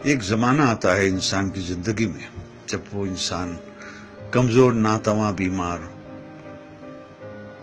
ایک زمانہ آتا ہے انسان کی زندگی میں جب وہ انسان کمزور ناتواں بیمار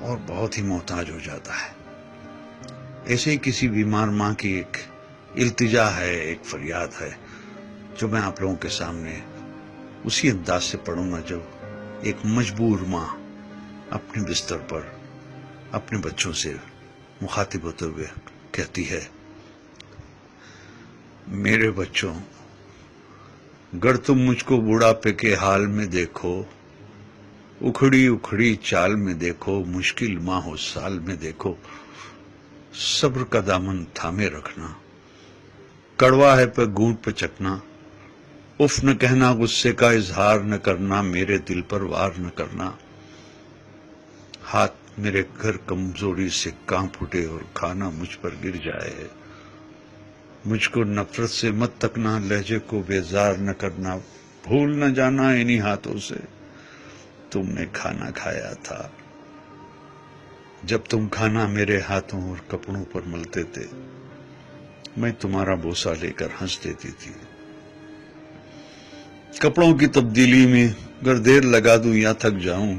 اور بہت ہی محتاج ہو جاتا ہے. ایسے ہی کسی بیمار ماں کی ایک التجا ہے، ایک فریاد ہے جو میں آپ لوگوں کے سامنے اسی انداز سے پڑھوں گا جو ایک مجبور ماں اپنے بستر پر اپنے بچوں سے مخاطب ہوتے ہوئے کہتی ہے: میرے بچوں، گر تم مجھ کو بڑھاپے کے حال میں دیکھو، اکھڑی اکھڑی چال میں دیکھو، مشکل ماہ و سال میں دیکھو، صبر کا دامن تھامے رکھنا، کڑوا ہے پہ گونٹ پہ چکنا، اف نہ کہنا، غصے کا اظہار نہ کرنا، میرے دل پر وار نہ کرنا، ہاتھ میرے گھر کمزوری سے کانپ اٹھے اور کھانا مجھ پر گر جائے، مجھ کو نفرت سے مت تکنا، لہجے کو بیزار نہ کرنا، بھول نہ جانا انہی ہاتھوں سے تم نے کھانا کھایا تھا، جب تم کھانا میرے ہاتھوں اور کپڑوں پر ملتے تھے، میں تمہارا بوسہ لے کر ہنس دیتی تھی. کپڑوں کی تبدیلی میں گر دیر لگا دوں یا تھک جاؤں،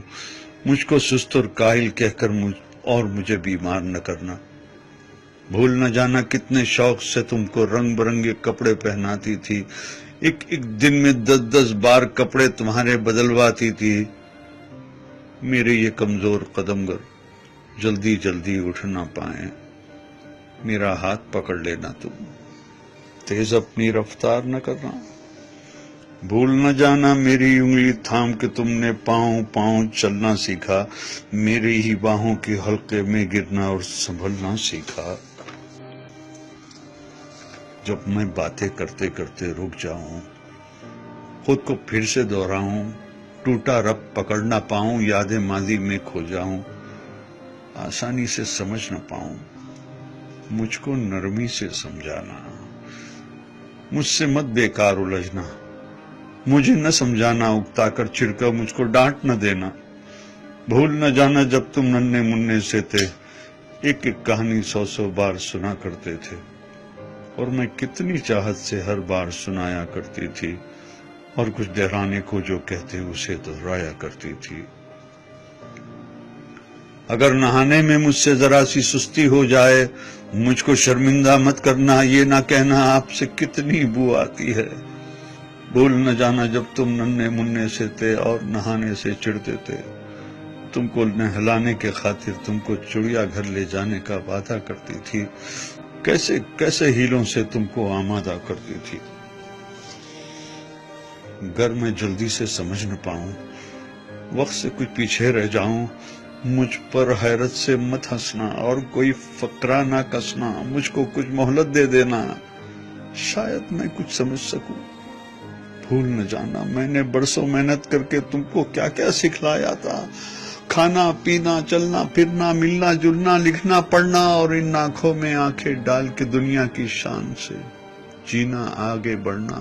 مجھ کو سست اور کاہل کہہ کر مجھے بیمار نہ کرنا، بھول نہ جانا کتنے شوق سے تم کو رنگ برنگے کپڑے پہناتی تھی، ایک دن میں 10 بار کپڑے تمہارے بدلواتی تھی، میرے یہ کمزور قدم گر جلدی جلدی اٹھ نہ پائیں، میرا ہاتھ پکڑ لینا تم، تیز اپنی رفتار نہ کرنا، بھول نہ جانا میری انگلی تھام کے تم نے پاؤں پاؤں چلنا سیکھا، میری ہی باہوں کے حلقے میں گرنا اور سنبھلنا سیکھا. جب میں باتیں کرتے کرتے رک جاؤں، خود کو پھر سے دہراؤں، ٹوٹا رب پکڑ نہ پاؤں، یادیں ماضی میں کھو جاؤں، آسانی سے سمجھ نہ پاؤں، مجھ کو نرمی سے سمجھانا، مجھ سے مت بیکار الجھنا، مجھے نہ سمجھانا اکتا کر چڑ کر مجھ کو ڈانٹ نہ دینا، بھول نہ جانا جب تم ننھے منھے سے تھے، ایک کہانی 100 بار سنا کرتے تھے، اور میں کتنی چاہت سے ہر بار سنایا کرتی تھی، اور کچھ دہرانے کو جو کہتے اسے دہرایا کرتی تھی. اگر نہانے میں مجھ سے ذرا سی سستی ہو جائے، مجھ کو شرمندہ مت کرنا، یہ نہ کہنا آپ سے کتنی بو آتی ہے، بھول نہ جانا جب تم ننھے منھے سے تھے اور نہانے سے چڑھتے تھے، تم کو نہلانے کے خاطر تم کو چڑیا گھر لے جانے کا وعدہ کرتی تھی، کیسے کیسے ہیلوں سے تم کو آمادہ کرتی تھی. گر میں جلدی سے سمجھ نہ پاؤں، وقت سے کچھ پیچھے رہ جاؤں، مجھ پر حیرت سے مت ہنسنا اور کوئی فقرہ نہ کسنا، مجھ کو کچھ مہلت دے دینا، شاید میں کچھ سمجھ سکوں. بھول نہ جانا میں نے برسوں محنت کر کے تم کو کیا کیا سکھلایا تھا، کھانا پینا چلنا پھرنا ملنا جلنا لکھنا پڑھنا، اور ان آنکھوں میں آنکھیں ڈال کے دنیا کی شان سے جینا آگے بڑھنا.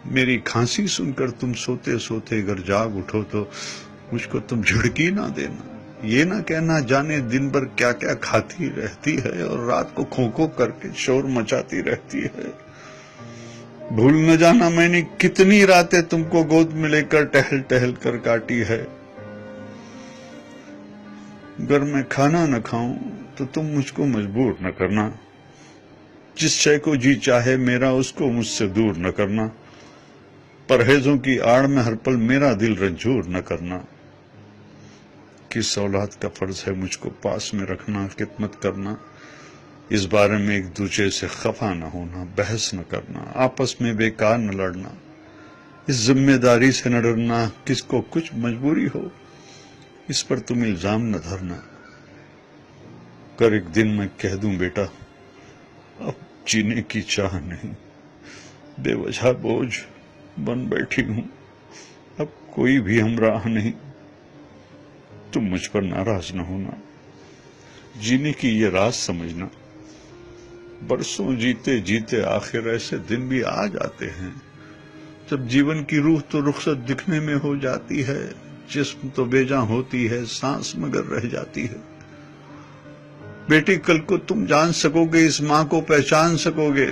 میری کھانسی سن کر تم سوتے سوتے اگر جاگ اٹھو تو مجھ کو تم جھڑکی نہ دینا، یہ نہ کہنا جانے دن بھر کیا کیا کھاتی رہتی ہے اور رات کو کھو کھو کر کے شور مچاتی رہتی ہے. بھول نہ جانا میں نے کتنی راتیں تم کو گود میں لے کر ٹہل ٹہل کر کاٹی ہے. اگر میں کھانا نہ کھاؤں تو تم مجھ کو مجبور نہ کرنا، جس شے کو جی چاہے میرا اس کو مجھ سے دور نہ کرنا، پرہیزوں کی آڑ میں ہر پل میرا دل رنجور نہ کرنا. کس اولاد کا فرض ہے مجھ کو پاس میں رکھنا، خدمت کرنا، اس بارے میں ایک دوسرے سے خفا نہ ہونا، بحث نہ کرنا، آپس میں بیکار نہ لڑنا، اس ذمہ داری سے نہ ڈرنا، کس کو کچھ مجبوری ہو اس پر تم الزام نہ دھرنا. کر ایک دن میں کہہ دوں بیٹا اب جینے کی چاہ نہیں، بے وجہ بوجھ بن بیٹھی ہوں، اب کوئی بھی ہمراہ نہیں، تم مجھ پر ناراض نہ ہونا، جینے کی یہ راز سمجھنا. برسوں جیتے جیتے آخر ایسے دن بھی آ جاتے ہیں جب جیون کی روح تو رخصت دکھنے میں ہو جاتی ہے، جسم تو بے جاں ہوتی ہے، سانس مگر رہ جاتی ہے. بیٹی کل کو تم جان سکو گے، اس ماں کو پہچان سکو گے،